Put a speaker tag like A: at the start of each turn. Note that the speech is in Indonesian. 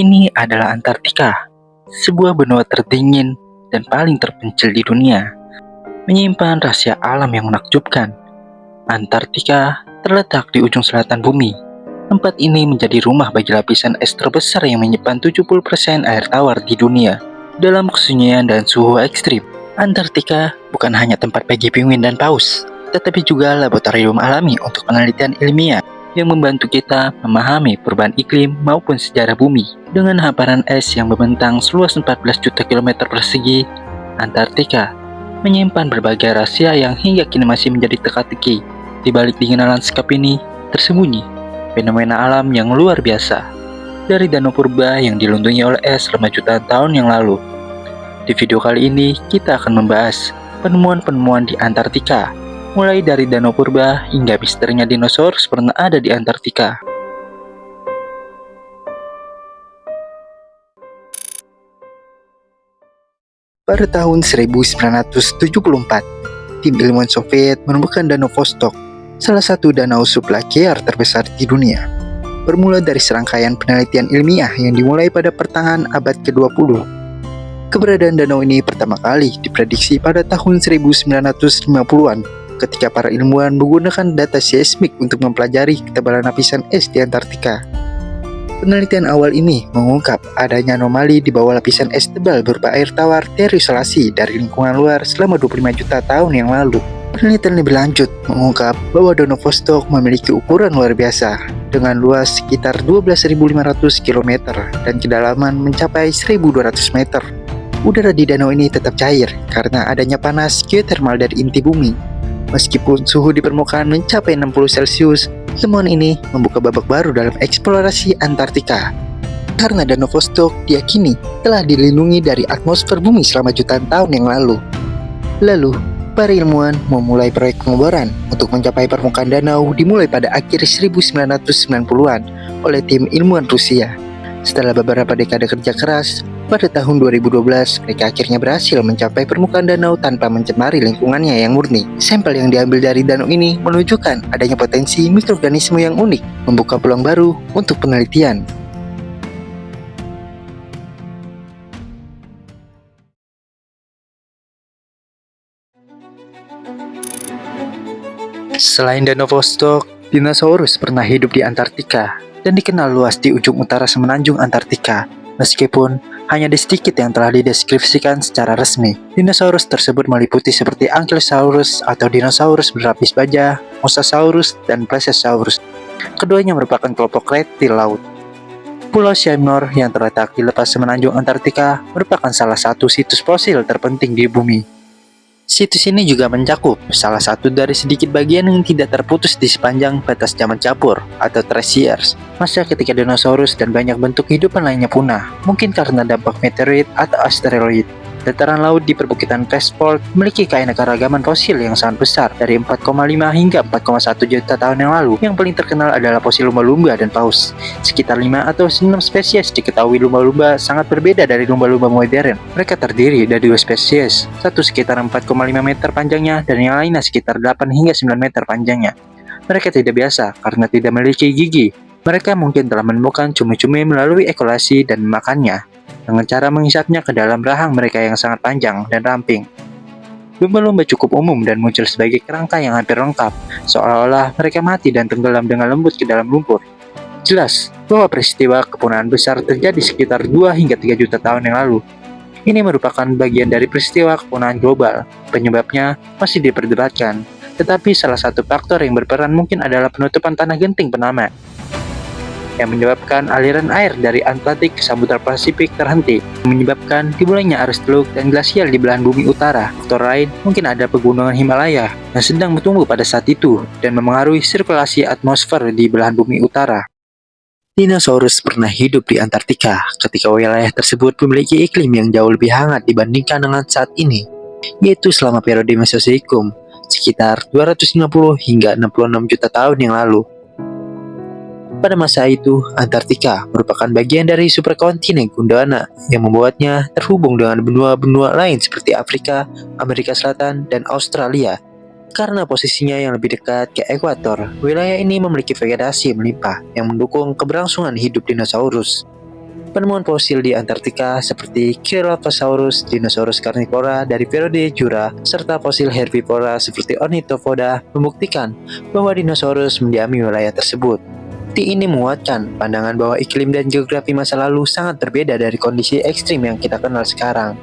A: Ini adalah Antartika, sebuah benua terdingin dan paling terpencil di dunia, menyimpan rahasia alam yang menakjubkan. Antartika terletak di ujung selatan bumi. Tempat ini menjadi rumah bagi lapisan es terbesar yang menyimpan 70% air tawar di dunia. Dalam kesunyian dan suhu ekstrim, Antartika bukan hanya tempat bagi penguin dan paus, tetapi juga laboratorium alami untuk penelitian ilmiah yang membantu kita memahami perubahan iklim maupun sejarah bumi. Dengan hamparan es yang membentang seluas 14 juta kilometer persegi, Antartika menyimpan berbagai rahasia yang hingga kini masih menjadi teka-teki. Di balik dinginan lanskap ini tersembunyi fenomena alam yang luar biasa, dari danau purba yang dilindungi oleh es selama jutaan tahun yang lalu. Di video kali ini kita akan membahas penemuan-penemuan di Antartika, mulai dari danau purba hingga misterinya dinosaurus pernah ada di Antartika. Pada tahun 1974, tim ilmuwan Soviet menemukan Danau Vostok, salah satu danau subglacier terbesar di dunia. Bermula dari serangkaian penelitian ilmiah yang dimulai pada pertengahan abad ke-20. Keberadaan danau ini pertama kali diprediksi pada tahun 1950-an ketika para ilmuwan menggunakan data seismik untuk mempelajari ketebalan lapisan es di Antartika. Penelitian awal ini mengungkap adanya anomali di bawah lapisan es tebal berupa air tawar terisolasi dari lingkungan luar selama 25 juta tahun yang lalu. Penelitian lebih lanjut mengungkap bahwa Danau Vostok memiliki ukuran luar biasa dengan luas sekitar 12.500 km dan kedalaman mencapai 1.200 meter. Udara di danau ini tetap cair karena adanya panas geotermal dari inti bumi. Meskipun suhu di permukaan mencapai 60 Celcius, temuan ini membuka babak baru dalam eksplorasi Antartika. Karena Danau Vostok diyakini telah dilindungi dari atmosfer bumi selama jutaan tahun yang lalu. Lalu, para ilmuwan memulai proyek pengeboran untuk mencapai permukaan danau dimulai pada akhir 1990-an oleh tim ilmuwan Rusia. Setelah beberapa dekade kerja keras, pada tahun 2012 mereka akhirnya berhasil mencapai permukaan danau tanpa mencemari lingkungannya yang murni. Sampel yang diambil dari danau ini menunjukkan adanya potensi mikroorganisme yang unik, membuka peluang baru untuk penelitian. Selain Danau Vostok, dinosaurus pernah hidup di Antartika dan dikenal luas di ujung utara semenanjung Antartika. Meskipun hanya ada sedikit yang telah dideskripsikan secara resmi. Dinosaurus tersebut meliputi seperti Ankylosaurus atau dinosaurus berlapis baja, Mosasaurus, dan Plesiosaurus. Keduanya merupakan kelompok reptil laut. Pulau Seymour yang terletak di lepas semenanjung Antartika merupakan salah satu situs fosil terpenting di bumi. Situs ini juga mencakup salah satu dari sedikit bagian yang tidak terputus di sepanjang batas zaman Capur atau Tertiary, masa ketika dinosaurus dan banyak bentuk kehidupan lainnya punah, mungkin karena dampak meteorit atau asteroid. Dataran laut di perbukitan Vestfold memiliki keanekaragaman fosil yang sangat besar, dari 4,5 hingga 4,1 juta tahun yang lalu. Yang paling terkenal adalah fosil lumba-lumba dan paus. Sekitar 5 atau 6 spesies diketahui lumba-lumba sangat berbeda dari lumba-lumba modern. Mereka terdiri dari 2 spesies, satu sekitar 4,5 meter panjangnya dan yang lainnya sekitar 8 hingga 9 meter panjangnya. Mereka tidak biasa karena tidak memiliki gigi. Mereka mungkin telah menemukan cumi-cumi melalui ekolasi dan memakannya dengan cara menghisapnya ke dalam rahang mereka yang sangat panjang dan ramping. Lumba-lumba cukup umum dan muncul sebagai kerangka yang hampir lengkap, seolah-olah mereka mati dan tenggelam dengan lembut ke dalam lumpur. Jelas bahwa peristiwa kepunahan besar terjadi sekitar 2 hingga 3 juta tahun yang lalu. Ini merupakan bagian dari peristiwa kepunahan global. Penyebabnya masih diperdebatkan, tetapi salah satu faktor yang berperan mungkin adalah penutupan tanah genting penama yang menyebabkan aliran air dari Atlantik ke Samudra Pasifik terhenti, menyebabkan dimulainya arus teluk dan glasial di belahan bumi utara. Faktor lain mungkin ada pegunungan Himalaya yang sedang bertumbuh pada saat itu dan memengaruhi sirkulasi atmosfer di belahan bumi utara. Dinosaurus pernah hidup di Antartika ketika wilayah tersebut memiliki iklim yang jauh lebih hangat dibandingkan dengan saat ini, yaitu selama periode Mesozoikum, sekitar 250 hingga 66 juta tahun yang lalu. Pada masa itu, Antartika merupakan bagian dari superkontinen Gondwana yang membuatnya terhubung dengan benua-benua lain seperti Afrika, Amerika Selatan, dan Australia. Karena posisinya yang lebih dekat ke ekuator, wilayah ini memiliki vegetasi melimpah yang mendukung keberlangsungan hidup dinosaurus. Penemuan fosil di Antartika seperti Dilophosaurus, dinosaurus karnivora dari periode Jura, serta fosil herbivora seperti Ornithopoda membuktikan bahwa dinosaurus mendiami wilayah tersebut. Bukti ini menguatkan pandangan bahwa iklim dan geografi masa lalu sangat berbeda dari kondisi ekstrim yang kita kenal sekarang.